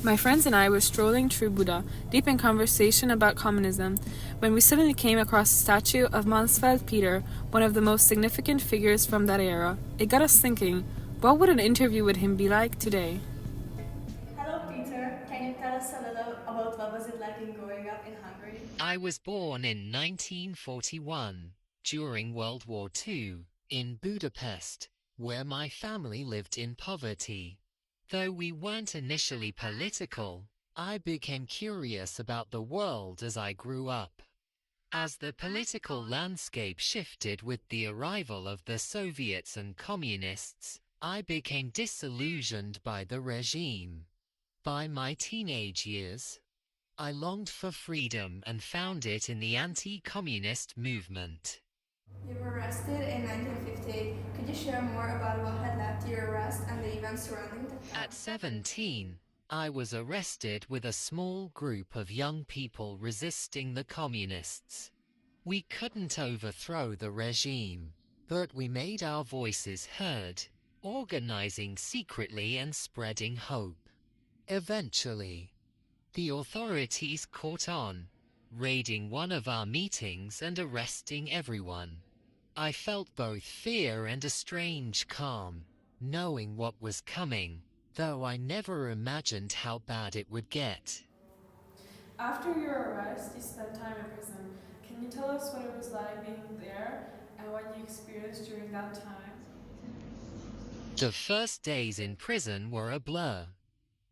My friends and I were strolling through Buda, deep in conversation about communism, when we suddenly came across a statue of Mansfeld Peter, one of the most significant figures from that era. It got us thinking, what would an interview with him be like today? Hello, Peter. Can you tell us a little about what was it like in growing up in Hungary? I was born in 1941, during World War II, in Budapest, where my family lived in poverty. Though we weren't initially political, I became curious about the world as I grew up. As the political landscape shifted with the arrival of the Soviets and communists, I became disillusioned by the regime. By my teenage years, I longed for freedom and found it in the anti-communist movement. You were arrested in 1958. Could you share more about what had led to your arrest and the events surrounding that time? At 17, I was arrested with a small group of young people resisting the communists. We couldn't overthrow the regime, but we made our voices heard, organizing secretly and spreading hope. Eventually, the authorities caught on, raiding one of our meetings and arresting everyone. I felt both fear and a strange calm, knowing what was coming, though I never imagined how bad it would get. After your arrest, you spent time in prison. Can you tell us what it was like being there and what you experienced during that time? The first days in prison were a blur.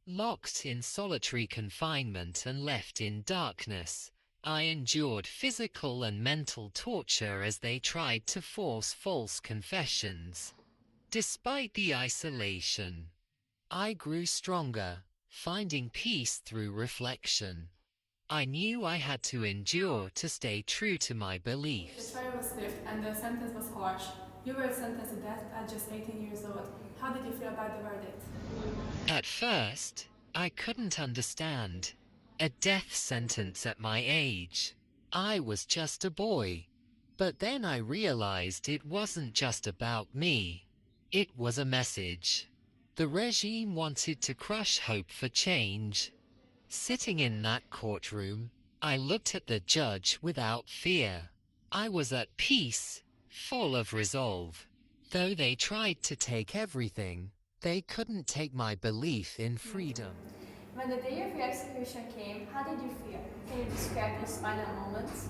Locked in solitary confinement and left in darkness, I endured physical and mental torture as they tried to force false confessions. Despite the isolation, I grew stronger, finding peace through reflection. I knew I had to endure to stay true to my The beliefs. trial was swift and the sentence was harsh. You were sentenced to death at just 18 years old. How did you feel about the verdict? At first, I couldn't understand. A death sentence at my age. I was just a boy. But then I realized it wasn't just about me. It was a message. The regime wanted to crush hope for change. Sitting in that courtroom, I looked at the judge without fear. I was at peace, full of resolve. Though they tried to take everything, they couldn't take my belief in freedom. When the day of your execution came, how did you feel? Can you describe those final moments?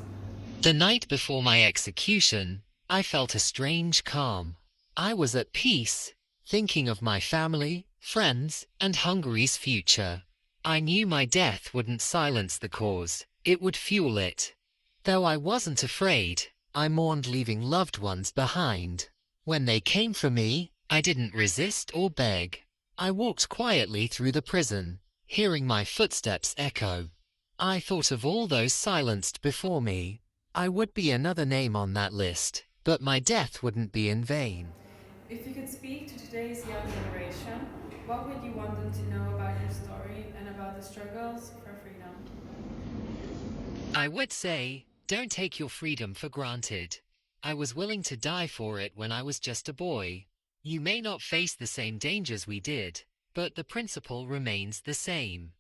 The night before my execution, I felt a strange calm. I was at peace, thinking of my family, friends, and Hungary's future. I knew my death wouldn't silence the cause, it would fuel it. Though I wasn't afraid, I mourned leaving loved ones behind. When they came for me, I didn't resist or beg. I walked quietly through the prison, hearing my footsteps echo. I thought of all those silenced before me. I would be another name on that list, but my death wouldn't be in vain. If you could speak to today's young generation, what would you want them to know about your story and about the struggles for freedom? I would say, don't take your freedom for granted. I was willing to die for it when I was just a boy. You may not face the same dangers we did, but the principle remains the same.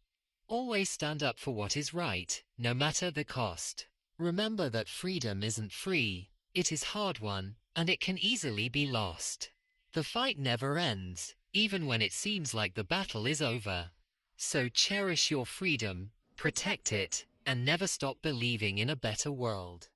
Always stand up for what is right, no matter the cost. Remember that freedom isn't free, it is hard-won, and it can easily be lost. The fight never ends, even when it seems like the battle is over. So cherish your freedom, protect it, and never stop believing in a better world.